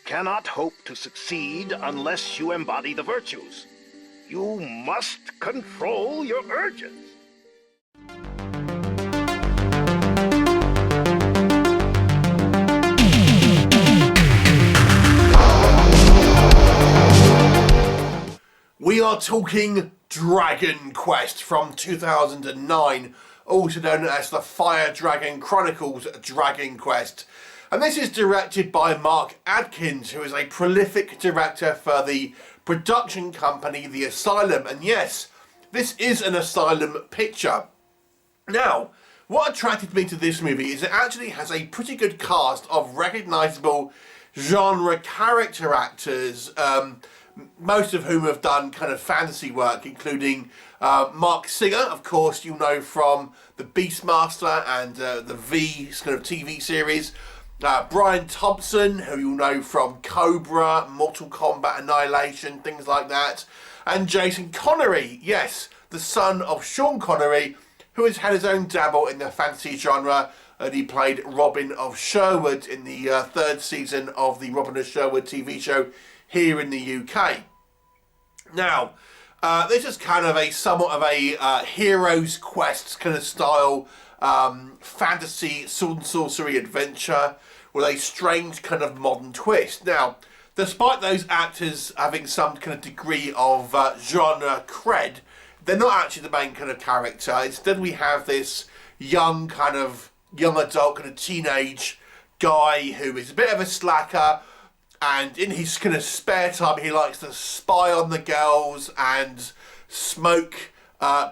cannot hope to succeed unless you embody the virtues. You must control your urges. We are talking Dragon Quest from 2009, also known as the Fire Dragon Chronicles Dragon Quest. And this is directed by Marc Adkins, who is a prolific director for the production company The Asylum. And yes, this is an Asylum picture. Now, what attracted me to this movie is it actually has a pretty good cast of recognisable genre character actors, most of whom have done kind of fantasy work, including Marc Singer, of course, you know from the Beastmaster and the V kind of TV series. Brian Thompson, who you'll know from Cobra, Mortal Kombat Annihilation, things like that. And Jason Connery, yes, the son of Sean Connery, who has had his own dabble in the fantasy genre, and he played Robin of Sherwood in the third season of the Robin of Sherwood TV show here in the UK. Now, this is kind of somewhat of a hero's quest kind of style fantasy sword and sorcery adventure with a strange kind of modern twist. Now, despite those actors having some kind of degree of genre cred, they're not actually the main kind of character. Instead, we have this young adult kind of teenage guy who is a bit of a slacker, and in his kind of spare time he likes to spy on the girls and smoke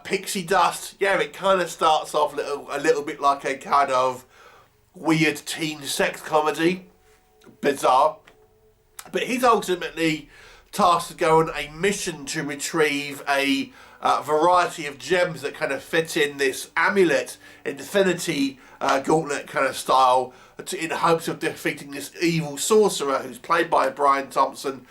pixie dust. Yeah, it kind of starts off a little bit like a kind of weird teen sex comedy. Bizarre. But he's ultimately tasked to go on a mission to retrieve a variety of gems that kind of fit in this amulet, infinity gauntlet kind of style, in hopes of defeating this evil sorcerer who's played by Brian Thompson,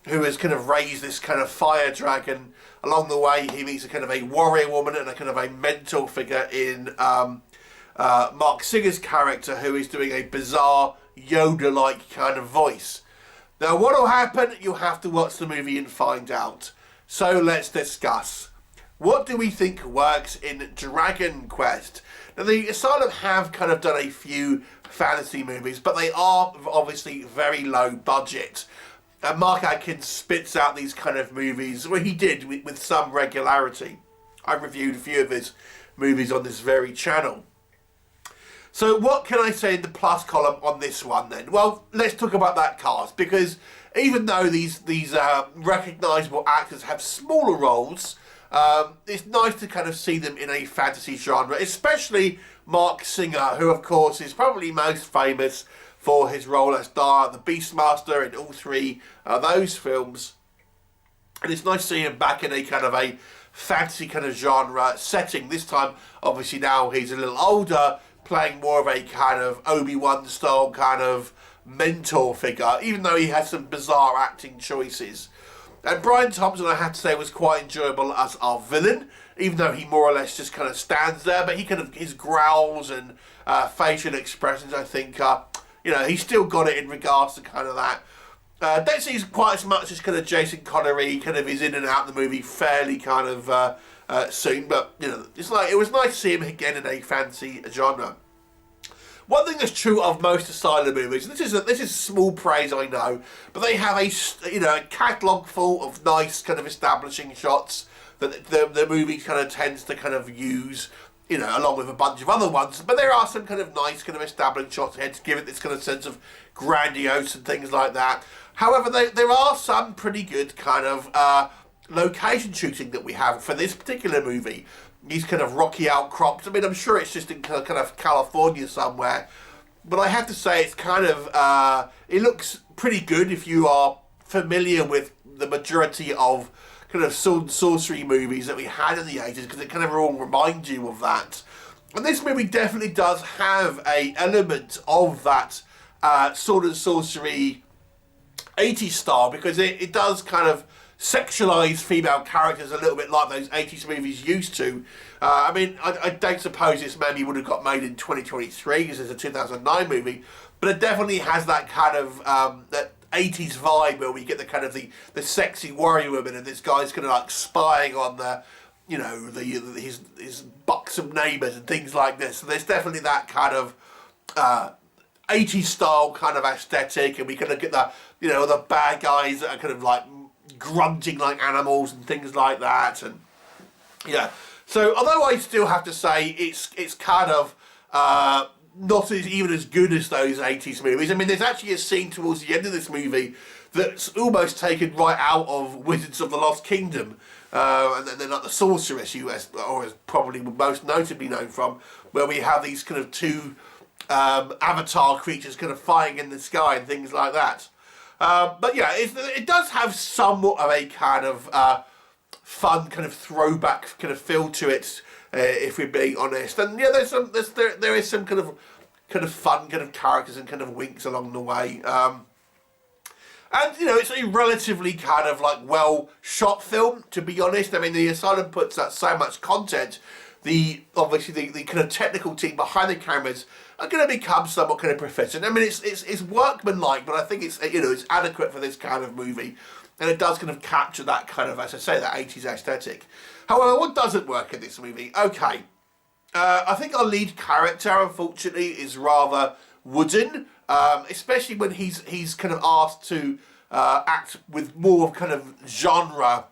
who has kind of raised this kind of fire dragon. Along the way, he meets a kind of a warrior woman and a kind of a mentor figure in Marc Singer's character, who is doing a bizarre Yoda-like kind of voice. Now, what will happen? You'll have to watch the movie and find out. So let's discuss. What do we think works in Dragon Quest? Now, the Asylum have kind of done a few fantasy movies, but they are obviously very low budget. And Marc Adkins spits out these kind of movies, well, he did with some regularity. I reviewed a few of his movies on this very channel. So what can I say in the plus column on this one then? Well, let's talk about that cast, because even though these recognisable actors have smaller roles, it's nice to kind of see them in a fantasy genre, especially Marc Singer, who of course is probably most famous for his role as Dar, the Beastmaster, in all three of those films. And it's nice to see him back in a kind of a fantasy kind of genre setting. This time, obviously now he's a little older, playing more of a kind of Obi-Wan style kind of mentor figure, even though he has some bizarre acting choices. And Brian Thompson, I have to say, was quite enjoyable as our villain, even though he more or less just kind of stands there. But his growls and facial expressions, I think, he's still got it in regards to kind of that. Don't see quite as much as kind of Jason Connery kind of is in and out of the movie fairly kind of soon. But, it's like, it was nice to see him again in a fantasy genre. One thing that's true of most Asylum movies, and this is small praise, I know, but they have a catalogue full of nice kind of establishing shots that the movie kind of tends to kind of use, along with a bunch of other ones. But there are some kind of nice kind of establishing shots here to give it this kind of sense of grandiose and things like that. However, there are some pretty good kind of location shooting that we have for this particular movie. These kind of rocky outcrops. I mean, I'm sure it's just in kind of California somewhere. But I have to say, it's kind of, it looks pretty good if you are familiar with the majority of kind of sword and sorcery movies that we had in the 80s, because it kind of all reminds you of that. And this movie definitely does have a element of that sword and sorcery 80s style, because it does kind of sexualise female characters a little bit like those 80s movies used to. I mean, I don't suppose this maybe would have got made in 2023 because it's a 2009 movie, but it definitely has that kind of that 80s vibe where we get the kind of the sexy warrior woman, and this guy's kind of like spying on the, you know, his buxom neighbours and things like this. So there's definitely that kind of 80s style kind of aesthetic, and we kind of get the, you know, the bad guys that are kind of like grunting like animals and things like that. And yeah, so although I still have to say it's kind of not even as good as those 80s movies. I mean, there's actually a scene towards the end of this movie that's almost taken right out of Wizards of the Lost Kingdom, and then like the Sorceress, is probably most notably known from, where we have these kind of two avatar creatures kind of fighting in the sky and things like that. But yeah, it does have somewhat of a kind of fun kind of throwback kind of feel to it, if we're being honest. And yeah, there is some kind of fun kind of characters and kind of winks along the way. And you know, it's a relatively kind of like well shot film, to be honest. I mean, the Asylum puts out so much content. Obviously the kind of technical team behind the cameras are going to become somewhat kind of proficient. I mean, it's workmanlike, but I think it's, you know, it's adequate for this kind of movie, and it does kind of capture that kind of, as I say, that 80s aesthetic. However, what doesn't work in this movie? Okay, I think our lead character, unfortunately, is rather wooden, especially when he's kind of asked to act with more kind of genre.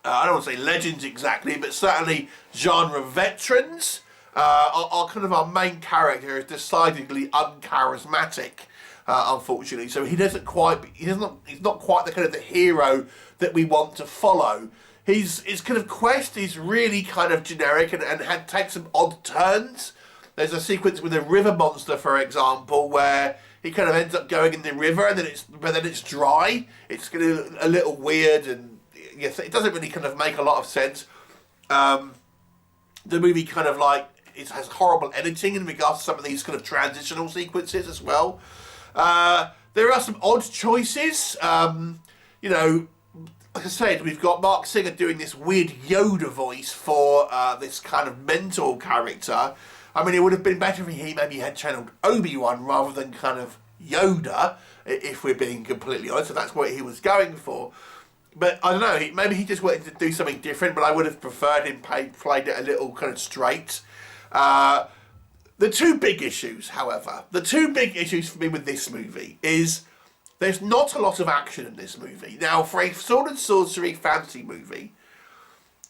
I don't want to say legends exactly, but certainly genre veterans. Our kind of our main character is decidedly uncharismatic, unfortunately. So he's not quite the kind of the hero that we want to follow. His kind of quest is really kind of generic and takes some odd turns. There's a sequence with a river monster, for example, where he kind of ends up going in the river, and then it's dry. It's kind of a little weird, and yes, it doesn't really kind of make a lot of sense. The movie kind of like, it has horrible editing in regards to some of these kind of transitional sequences as well. There are some odd choices. You know, like I said, we've got Marc Singer doing this weird Yoda voice for this kind of mentor character. I mean, it would have been better if he maybe had channeled Obi-Wan rather than kind of Yoda, if we're being completely honest. So that's what he was going for. But I don't know, maybe he just wanted to do something different, but I would have preferred him played it a little kind of straight. The two big issues, however, for me with this movie is there's not a lot of action in this movie. Now, for a sword and sorcery fantasy movie,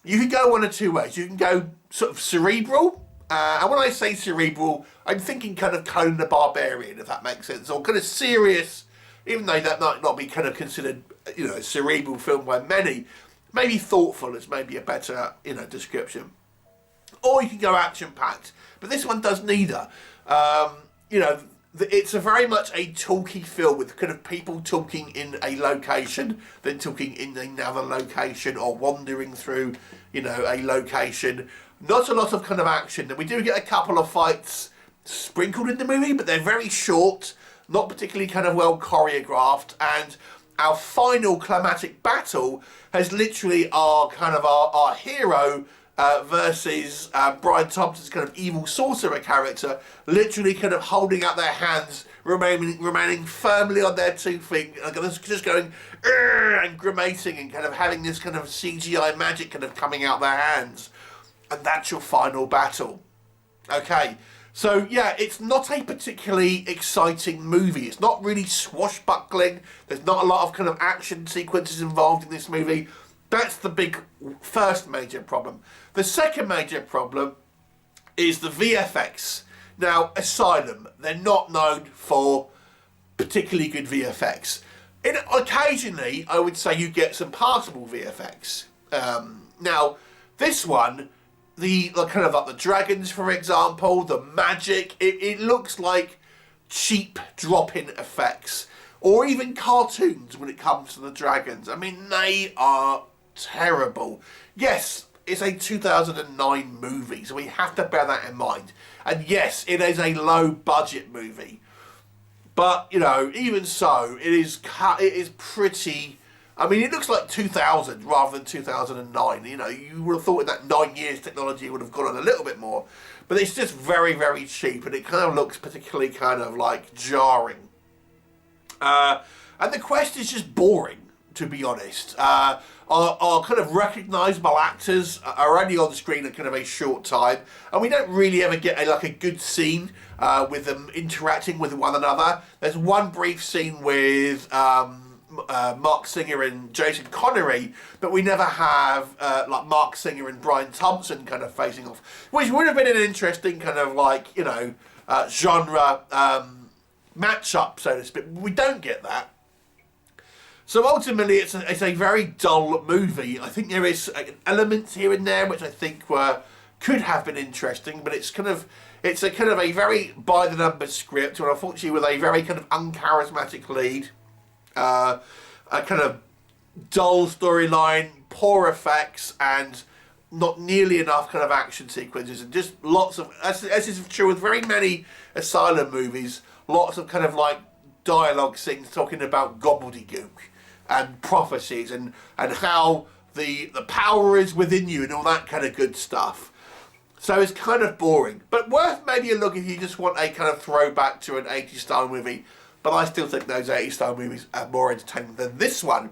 you can go one of two ways. You can go sort of cerebral, and when I say cerebral, I'm thinking kind of Conan the Barbarian, if that makes sense, or kind of serious, even though that might not be kind of considered, you know, a cerebral film by many. Maybe thoughtful is maybe a better, you know, description. Or you can go action-packed, but this one does neither. You know, it's a very much a talky film with kind of people talking in a location, then talking in another location, or wandering through, you know, a location. Not a lot of kind of action. And we do get a couple of fights sprinkled in the movie, but they're very short, not particularly kind of well choreographed, and our final climatic battle has literally our hero versus Brian Thompson's kind of evil sorcerer character, literally kind of holding up their hands, remaining firmly on their 2 feet, just going and grimacing and kind of having this kind of CGI magic kind of coming out their hands. And that's your final battle. Okay, so yeah, it's not a particularly exciting movie. It's not really swashbuckling. There's not a lot of kind of action sequences involved in this movie. That's the big first major problem. The second major problem is the VFX. Now, Asylum, they're not known for particularly good VFX. Occasionally, I would say you get some passable VFX. Now, this one, the kind of like the dragons, for example, the magic, it looks like cheap drop-in effects, or even cartoons when it comes to the dragons. I mean, they are terrible. Yes, it's a 2009 movie, so we have to bear that in mind. And yes, it is a low-budget movie, but you know, even so, it is pretty. I mean, it looks like 2000 rather than 2009. You know, you would have thought in that 9 years technology would have gone on a little bit more. But it's just very, very cheap, and it kind of looks particularly kind of like jarring. And the quest is just boring, to be honest. Our kind of recognisable actors are only on screen a kind of a short time, and we don't really ever get a good scene with them interacting with one another. There's one brief scene with Mark Singer and Jason Connery, but we never have like Mark Singer and Brian Thompson kind of facing off, which would have been an interesting kind of like, you know, genre match-up, so to speak. We don't get that. So ultimately, it's a very dull movie. I think there is elements here and there which I think could have been interesting, but it's a kind of a very by the numbers script, and unfortunately with a very kind of uncharismatic lead, a kind of dull storyline, poor effects, and not nearly enough kind of action sequences, and just lots of, as is true with very many Asylum movies, lots of kind of like dialogue scenes talking about gobbledygook and prophecies and how the power is within you and all that kind of good stuff. So it's kind of boring, but worth maybe a look if you just want a kind of throwback to an 80s style movie. But I still think those 80s style movies are more entertaining than this one.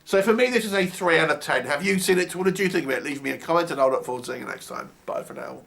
So for me, this is a 3 out of 10. Have you seen it? What did you think of it? Leave me a comment and I'll look forward to seeing you next time. Bye for now.